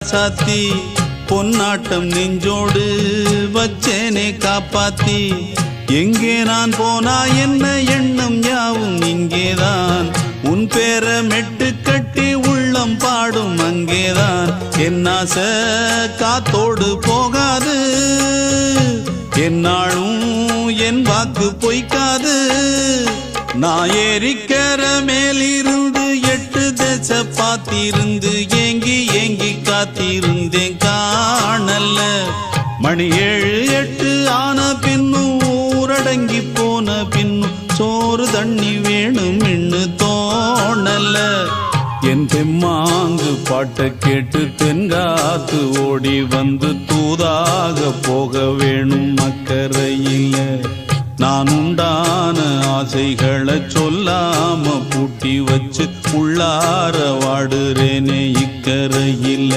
சாத்தி பொன்னாட்டம் நெஞ்சோடு வச்சேனே காப்பாத்தி எங்கே நான் போனா என்ன எண்ணம் யாவும் இங்கேதான் உன் பேர மெட்டு கட்டி உள்ளம் பாடும் அங்கேதான் என் ஆசை காத்தோடு போகாது என்னாலும் என் வாக்கு பொய்க்காது நான் ஏறிக்கிற மேலிருந்து 8 தேச பாத்திருந்து ஏங்கி ஏங்கி காத்திருந்தேன் காணல்ல மணி 7 8 ஆன பின்னும் ஊரடங்கி போன பின்னும் சோறு தண்ணி வேணும் இன்னு தோணல்ல என் தெம்மாங்கு பாட்டை கேட்டு தென்காத்து ஓடி வந்து தூதாக போக வேணும் அக்கறையில் நான் உண்டான ஆசைகளை சொல்லாம பூட்டி வச்சு உள்ளார வாடுறேனே இக்கரையில்